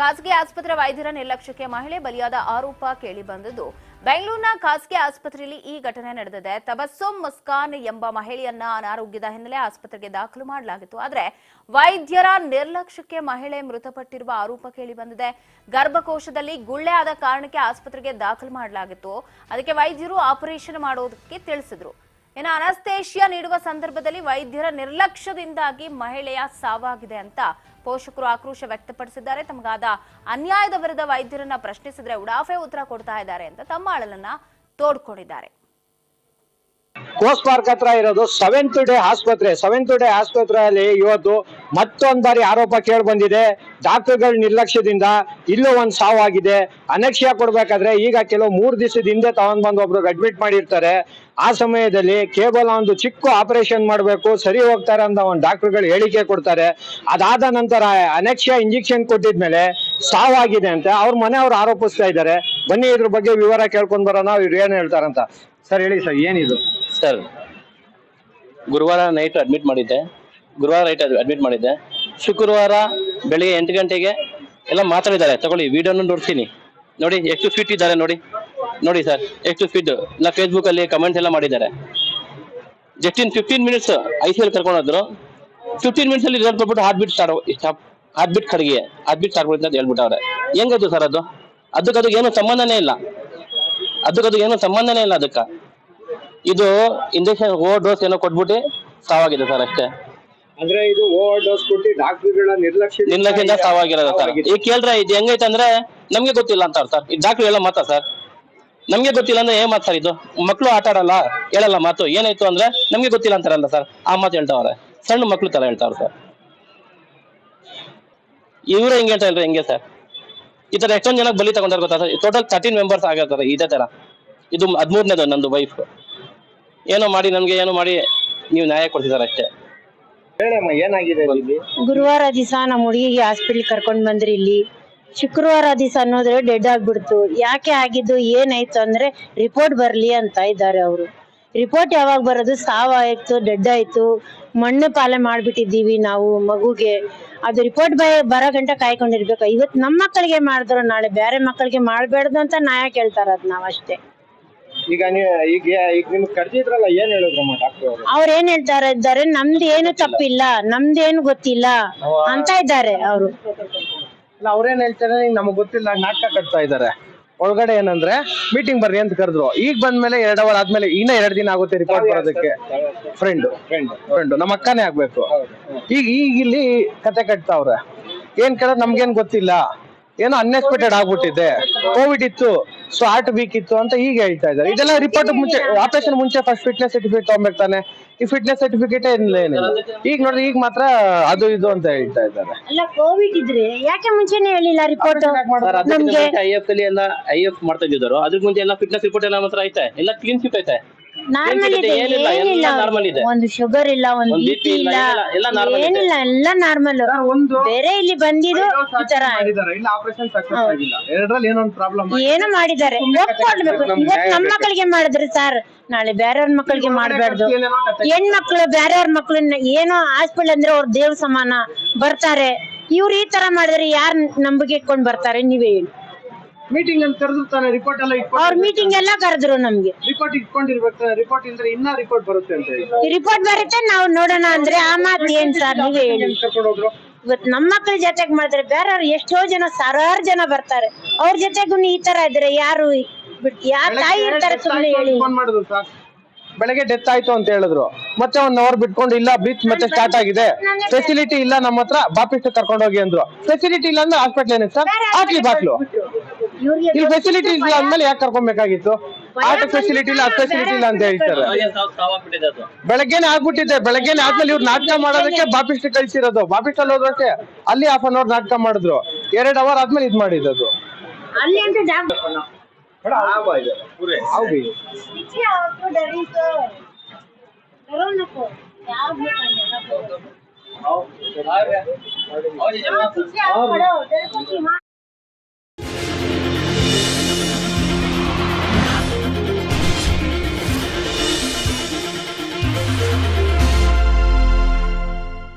ಖಾಸಗಿ ಆಸ್ಪತ್ರೆ ವೈದ್ಯರ ನಿರ್ಲಕ್ಷ್ಯಕ್ಕೆ ಮಹಿಳೆ ಬಲಿಯಾದ ಆರೋಪ ಕೇಳಿಬಂದಿದ್ದು ಬೆಂಗಳೂರಿನ ಖಾಸಗಿ ಆಸ್ಪತ್ರೆಯಲ್ಲಿ ಈ ಘಟನೆ ನಡೆದಿದೆ. ತಬಸ್ಸುಮ್ ಮುಸ್ಕಾನ್ ಎಂಬ ಮಹಿಳೆಯನ್ನ ಅನಾರೋಗ್ಯದ ಹಿನ್ನೆಲೆ ಆಸ್ಪತ್ರೆಗೆ ದಾಖಲು ಮಾಡಲಾಗಿತ್ತು. ಆದರೆ ವೈದ್ಯರ ನಿರ್ಲಕ್ಷ್ಯಕ್ಕೆ ಮಹಿಳೆ ಮೃತಪಟ್ಟಿರುವ ಆರೋಪ ಕೇಳಿಬಂದಿದೆ. ಗರ್ಭಕೋಶದಲ್ಲಿ ಗುಳ್ಳೆ ಆದ ಕಾರಣಕ್ಕೆ ಆಸ್ಪತ್ರೆಗೆ ದಾಖಲು ಮಾಡಲಾಗಿತ್ತು. ಅದಕ್ಕೆ ವೈದ್ಯರು ಆಪರೇಷನ್ ಮಾಡೋದಕ್ಕೆ ತಿಳಿಸಿದ್ರು. ಇನ್ನು ಅನಸ್ತೇಷಿಯಾ ನೀಡುವ ಸಂದರ್ಭದಲ್ಲಿ ವೈದ್ಯರ ನಿರ್ಲಕ್ಷ್ಯದಿಂದಾಗಿ ಮಹಿಳೆಯ ಸಾವಾಗಿದೆ ಅಂತ ಪೋಷಕರು ಆಕ್ರೋಶ ವ್ಯಕ್ತಪಡಿಸಿದ್ದಾರೆ. ತಮಗಾದ ಅನ್ಯಾಯದ ವಿರುದ್ಧ ವೈದ್ಯರನ್ನ ಪ್ರಶ್ನಿಸಿದ್ರೆ ಉಡಾಫೆ ಉತ್ತರ ಕೊಡ್ತಾ ಇದ್ದಾರೆ ಅಂತ ತಮ್ಮ ಅಳಲನ್ನ ತೋಡ್ಕೊಂಡಿದ್ದಾರೆ. ಕೋಸ್ಟ್ ಪಾರ್ಕ್ ಹತ್ರ ಇರೋದು ಸೆವೆಂತ್ ಡೇ ಆಸ್ಪತ್ರೆಯಲ್ಲಿ ಇವತ್ತು ಮತ್ತೊಂದ್ ಬಾರಿ ಆರೋಪ ಕೇಳಿ ಬಂದಿದೆ. ಡಾಕ್ಟರ್ಗಳ ನಿರ್ಲಕ್ಷ್ಯದಿಂದ ಇಲ್ಲೂ ಒಂದ್ ಸಾವಾಗಿದೆ. ಅನಕ್ಷಿಯಾ ಕೊಡ್ಬೇಕಾದ್ರೆ ಈಗ ಕೆಲವು 3 ದಿವಸದ ಹಿಂದೆ ತಗೊಂಡ್ ಬಂದು ಒಬ್ರಿಗೆ ಅಡ್ಮಿಟ್ ಮಾಡಿರ್ತಾರೆ. ಆ ಸಮಯದಲ್ಲಿ ಕೇವಲ ಒಂದು ಚಿಕ್ಕ ಆಪರೇಷನ್ ಮಾಡಬೇಕು, ಸರಿ ಹೋಗ್ತಾರೆ ಅಂತ ಒಂದು ಡಾಕ್ಟರ್ಗಳು ಹೇಳಿಕೆ ಕೊಡ್ತಾರೆ. ಅದಾದ ನಂತರ ಅನಕ್ಷಿಯಾ ಇಂಜೆಕ್ಷನ್ ಕೊಟ್ಟಿದ್ಮೇಲೆ ಸಾವಾಗಿದೆ ಅಂತ ಅವ್ರ ಮನೆಯವ್ರು ಆರೋಪಿಸ್ತಾ ಇದ್ದಾರೆ. ಬನ್ನಿ ಇದ್ರ ಬಗ್ಗೆ ವಿವರ ಕೇಳ್ಕೊಂಡ್ ಬರೋಣ, ಇವ್ರು ಏನ್ ಹೇಳ್ತಾರಂತ. ಸರ್ ಹೇಳಿ ಸರ್, ಏನಿದು? ಸರ್, ಗುರುವಾರ ನೈಟ್ ಅಡ್ಮಿಟ್ ಮಾಡಿದ್ದೆ. ಶುಕ್ರವಾರ ಬೆಳಿಗ್ಗೆ 8 ಗಂಟೆಗೆ ಎಲ್ಲ ಮಾತಾಡಿದ್ದಾರೆ. ತಗೊಳ್ಳಿ, ವಿಡಿಯೋನ ನೋಡ್ತೀನಿ ನೋಡಿ, ಎಷ್ಟು ಫಿಟ್ ಇದ್ದಾರೆ ನೋಡಿ ಸರ್, ಎಷ್ಟು ಫಿಟ್. ಇಲ್ಲ ಫೇಸ್ಬುಕ್ ಅಲ್ಲಿ ಕಮೆಂಟ್ಸ್ ಎಲ್ಲ ಮಾಡಿದ್ದಾರೆ. Just in 15 minutes ICU ಕರ್ಕೊಂಡೋದ್ರು. 15 minutes ಅಲ್ಲಿ ರಿಸಲ್ಟ್ ಕೊಟ್ಬಿಟ್ಟು ಹಾರ್ಟ್ ಬೀಟ್ ಕಡೆಗೆ ಅಂತ ಹೇಳ್ಬಿಟ್ಟವ್ರೆ. ಹೆಂಗದು ಸರ್? ಅದಕ್ಕೆ ಏನು ಸಂಬಂಧನೇ ಇಲ್ಲ. ಅದಕ್ಕೆ ಇದು ಇಂಜೆಕ್ಷನ್ ಓವರ್ ಡೋಸ್ ಏನೋ ಕೊಟ್ಬಿಟ್ಟು ಸಾವಾಗಿದೆ ಸರ್, ಅಷ್ಟೇ. ಅಂದ್ರೆ ಇದು ಓವರ್ ಡೋಸ್ ಕೊಟ್ಟು ಡಾಕ್ಟರ್ಗಳ ನಿರ್ಲಕ್ಷ್ಯದಿಂದ ಸಾವಾಗಿರೋದು ಸರ್. ಈಗ ಕೇಳ್ರೆ ಇದು ಹೆಂಗೈತೆ ಅಂದ್ರೆ ನಮ್ಗೆ ಗೊತ್ತಿಲ್ಲ ಅಂತಾರ ಸರ್. ಈ ಡಾಕ್ಟರ್ ಹೇಳೋ ಮಾತಾ ಸರ್? ನಮ್ಗೆ ಗೊತ್ತಿಲ್ಲ ಅಂದ್ರೆ ಏನ್ ಮಾತು ಸರ್ ಇದು? ಮಕ್ಳು ಆಟ ಆಡಲ್ಲ, ಹೇಳಲ್ಲ ಮಾತು. ಏನಾಯ್ತು ಅಂದ್ರೆ ನಮ್ಗೆ ಗೊತ್ತಿಲ್ಲ ಅಂತಾರಲ್ಲ ಸರ್, ಆ ಮಾತು ಹೇಳ್ತಾವ್ರೆ. ಸಣ್ಣ ಮಕ್ಳು ತರ ಹೇಳ್ತಾವ್ರೆ ಸರ್. ಇವ್ರು ಹೆಂಗೆ ಹೇಳ್ತಾ ಇಲ್ರಿ? ಹೆಂಗೆ ಸರ್? ಈ ತರ ಎಷ್ಟೊಂದ್ ಜನಕ್ಕೆ ಬಲಿ ತಗೊಂಡಾರ ಗೊತ್ತಾ ಸರ್? ಟೋಟಲ್ 13 ಮೆಂಬರ್ಸ್ ಆಗಿರ್ತಾರೆ ಇದೇ ತರ. ಇದು 13ನೇದು ನಂದು ವೈಫ್. ಏನೋ ಮಾಡಿ ನೀವು ನ್ಯಾಯ ಕೊಡ್ತಿದಾರೆ ಅಷ್ಟೇ. ಏನಾಗಿದೆ? ಗುರುವಾರ ದಿವಸ ನಮ್ಮ ಹುಡುಗಿಗೆ ಹಾಸ್ಪಿಟಲ್ ಕರ್ಕೊಂಡ್ ಬಂದ್ರಿ. ಇಲ್ಲಿ ಶುಕ್ರವಾರ ದಿವಸ ಅನ್ನೋದ್ರೆ ಡೆಡ್ ಆಗ್ಬಿಡ್ತು. ಯಾಕೆ ಆಗಿದ್ದು ಏನಾಯ್ತು ಅಂದ್ರೆ ರಿಪೋರ್ಟ್ ಬರ್ಲಿ ಅಂತ ಇದ್ದಾರೆ ಅವರು. ರಿಪೋರ್ಟ್ ಯಾವಾಗ ಬರೋದು? ಸಾವಾಯ್ತು, ಡೆಡ್ ಆಯ್ತು, ಮಣ್ಣು ಪಾಲೆ ಮಾಡ್ಬಿಟ್ಟಿದ್ದೀವಿ ನಾವು ಮಗುಗೆ. ಅದು ರಿಪೋರ್ಟ್ ಬರೋ ಗಂಟ ಕಾಯ್ಕೊಂಡಿರ್ಬೇಕು. ಇವತ್ತು ನಮ್ಮ ಮಕ್ಕಳಿಗೆ ಮಾಡಿದ್ರು ನಾಳೆ ಬೇರೆ ಮಕ್ಕಳಿಗೆ ಮಾಡ್ಬೇಡ್ದು ಅಂತ ನ್ಯಾಯ ಕೇಳ್ತಾರ ಅದ್ ನಾವ್ ಅಷ್ಟೇ. ಈಗ ನಿಮ್ಗೆ ಕರ್ದಿದ್ರಲ್ಲ, ಏನ್ ಹೇಳಿದ್ರಮ್ಮ ಡಾಕ್ಟರ್ ಅವರು? ಅವ್ರ ಏನ್ ಇದ್ದಾರೆ, ನಮ್ದು ಏನು ತಪ್ಪಿಲ್ಲ, ನಮ್ದೇನು ಗೊತ್ತಿಲ್ಲ ಅಂತ ಇದ್ದಾರೆ ಅವರು. ಅವ್ರೇನ್ ಹೇಳ್ತಾರೆ, ನಮಗ್ ಗೊತ್ತಿಲ್ಲ, ನಾಟಕ ಕಟ್ತಾ ಇದ್ದಾರೆ. ಒಳಗಡೆ ಏನಂದ್ರೆ ಮೀಟಿಂಗ್ ಬರ್ರಿ ಅಂತ ಕರೆದ್ರು. ಈಗ ಬಂದ್ಮೇಲೆ 2 ಅವರ್ ಆದ್ಮೇಲೆ ಇನ್ನ 2 ದಿನ ಆಗುತ್ತೆ ರಿಪೋರ್ಟ್ ಬರೋದಕ್ಕೆ. ಫ್ರೆಂಡ್ ನಮ್ಮ ಅಕ್ಕನೇ ಆಗ್ಬೇಕು. ಈಗ ಇಲ್ಲಿ ಕತೆ ಕಟ್ತಾವ್ರೆ. ಏನ್ ಕೇಳೋದು ನಮ್ಗೇನ್ ಗೊತ್ತಿಲ್ಲ, ಏನೋ ಅನ್ಎಕ್ಸ್ಪೆಕ್ಟೆಡ್ ಆಗ್ಬಿಟ್ಟಿದೆ, ಕೋವಿಡ್ ಇತ್ತು, ಸೊ ಹಾರ್ಟ್ ವೀಕ್ ಇತ್ತು ಅಂತ ಈಗ ಹೇಳ್ತಾ ಇದ್ದಾರೆ. ಇದೆಲ್ಲ ರಿಪೋರ್ಟ್ ಮುಂಚೆ, ಆಪರೇಷನ್ ಮುಂಚೆ ಫಸ್ಟ್ ಫಿಟ್ನೆಸ್ ಸರ್ಟಿಫಿಕೇಟ್ ತಗೊಂಡ್ಬೇಕಾನೆ. ಈ ಫಿಟ್ನೆಸ್ ಸರ್ಟಿಫಿಕೇಟ್ ಏನಿಲ್ಲ. ಈಗ ನೋಡ್ರಿ, ಈಗ ಮಾತ್ರ ಅದು ಇದು ಅಂತ ಹೇಳ್ತಾ ಇದ್ದಾರೆ. ಅಲ್ಲ, ಕೋವಿಡ್ ಇದ್ರೆ ಯಾಕೆ ಮುಂಚೆನೆ ಹೇಳಿಲ್ಲ ರಿಪೋರ್ಟ್? ನಮ್ಗೆ IF ಅಲ್ಲಿ ಎಲ್ಲ IF ಮಾಡ್ತಾ ಇದ್ದರು. ಅದ್ರ ಮುಂಚೆ ಎಲ್ಲ ಫಿಟ್ನೆಸ್ ರಿಪೋರ್ಟ್ ಎಲ್ಲ ಮಾತ್ರ ಐತೆ, ಎಲ್ಲ ಕ್ಲೀನ್ ಫಿಟ್ ಐತೆ, ನಾರ್ಮಲ್ ಇದೆ, ಏನಿಲ್ಲ. ಒಂದು ಶುಗರ್ ಇಲ್ಲ, ಒಂದು BP ಇಲ್ಲ, ಏನಿಲ್ಲ, ಎಲ್ಲ ನಾರ್ಮಲ್. ಬೇರೆ ಇಲ್ಲಿ ಬಂದಿದ್ದು ಈ ತರ ಏನು ಮಾಡಿದ್ದಾರೆ ಒಪ್ಕೊಡ್ಬೇಕು. ಇವತ್ತು ನಮ್ಮ ಮಕ್ಕಳಿಗೆ ಮಾಡಿದ್ರು ಸರ್, ನಾಳೆ ಬೇರೆಯವ್ರ ಮಕ್ಕಳಿಗೆ ಮಾಡ್ಬಾರ್ದು. ಹೆಣ್ಮಕ್ಳು ಬೇರೆಯವ್ರ ಮಕ್ಳನ್ನ ಏನೋ ಹಾಸ್ಪಿಟಲ್ ಅಂದ್ರೆ ಅವ್ರ ದೇವ್ರ ಸಮಾನ ಬರ್ತಾರೆ. ಇವ್ರು ಈ ತರ ಮಾಡಿದ್ರೆ ಯಾರು ನಂಬಿಕೆ ಇಟ್ಕೊಂಡ್ ಬರ್ತಾರೆ? ನೀವೇ ಹೇಳಿ. ಮೀಟಿಂಗ್ ಅಂತ ಕರೆದ್ರು ತಾನೆ, ರಿಪೋರ್ಟ್ ಎಲ್ಲ ಅವ್ರ ಮೀಟಿಂಗ್ ಎಲ್ಲ ಕರೆದ್ರು. ನಮ್ಗೆ ರಿಪೋರ್ಟ್ ಇಟ್ಕೊಂಡಿರ್ಬೇಕು. ರಿಪೋರ್ಟ್ ಇದ್ರೆ ಇನ್ನ ರಿಪೋರ್ಟ್ ಬರುತ್ತೆ ಅಂತ ಹೇಳಿ. ರಿಪೋರ್ಟ್ ಬರುತ್ತೆ, ನಾವು ನೋಡೋಣ ಅಂದ್ರೆ ಆ ಮಾತು ಏನ್ ಸರ್? ನೀವೇ ಹೇಳಿ. ಇವತ್ತು ನಮ್ಮ ಮಕ್ಕಳ ಜೊತೆಗ್ ಮಾಡಿದ್ರೆ ಬೇರೆಯವ್ರು ಎಷ್ಟೋ ಜನ, 1000 ಜನ ಬರ್ತಾರೆ. ಅವ್ರ ಜೊತೆಗೂ ಈ ತರ ಇದ್ರೆ ಯಾರು ಯಾರು ತಾಯಿ ಇರ್ತಾರೆ? ಸುಮ್ಮನೆ ಹೇಳಿ. ಬೆಳಗ್ಗೆ ಡೆತ್ ಆಯ್ತು ಅಂತ ಹೇಳಿದ್ರು. ಮತ್ತೆ 1 ಅವರ್ ಬಿಟ್ಕೊಂಡು, ಇಲ್ಲ ಬ್ರೀತ್ ಮತ್ತೆ ಸ್ಟಾರ್ಟ್ ಆಗಿದೆ, ಫೆಸಿಲಿಟಿ ಇಲ್ಲ ನಮ್ಮ ಹತ್ರ, ಬಾಪಿಸ್ಟ್ ಕರ್ಕೊಂಡು ಹೋಗಿ ಅಂದ್ರು. ಫೆಸಿಲಿಟಿ ಇಲ್ಲ ಅಂದ್ರೆ ಹಾಸ್ಪಿಟಲ್ ಏನಿದೆ ಸರ್? ಹಾಕ್ಲಿ ಬಾಕ್ಲು. ಇಲ್ಲಿ ಫೆಸಿಲಿಟಿ ಇಲ್ಲ ಅಂದ್ಮೇಲೆ ಯಾಕೆ ಕರ್ಕೊಬೇಕಾಗಿತ್ತು? ಆಟ ಫೆಸಿಲಿಟಿ ಇಲ್ಲ, ಅದು ಫೆಸಿಲಿಟಿ ಇಲ್ಲ ಅಂತ ಹೇಳ್ತಾರೆ. ಬೆಳಗ್ಗೆನೆ ಆಗ್ಬಿಟ್ಟಿದೆ. ಬೆಳಗ್ಗೆನೆ ಆದ್ಮೇಲೆ ಇವ್ರು ನಾಟಕ ಮಾಡೋದಕ್ಕೆ ಬಾಪಿಸ್ಟ್ ಕಳ್ಸಿರೋದು. ಬಾಪಿಸ್ಟ್ ಅಲ್ಲಿ ಹೋದ್ರಷ್ಟೇ, ಅಲ್ಲಿ 1/2 ಅವರ್ ನಾಟಕ ಮಾಡಿದ್ರು. 2 ಅವರ್ ಆದ್ಮೇಲೆ ಇದ್ ಮಾಡಿದ್ದು. ಅಲ್ಲಿ ಅಂತ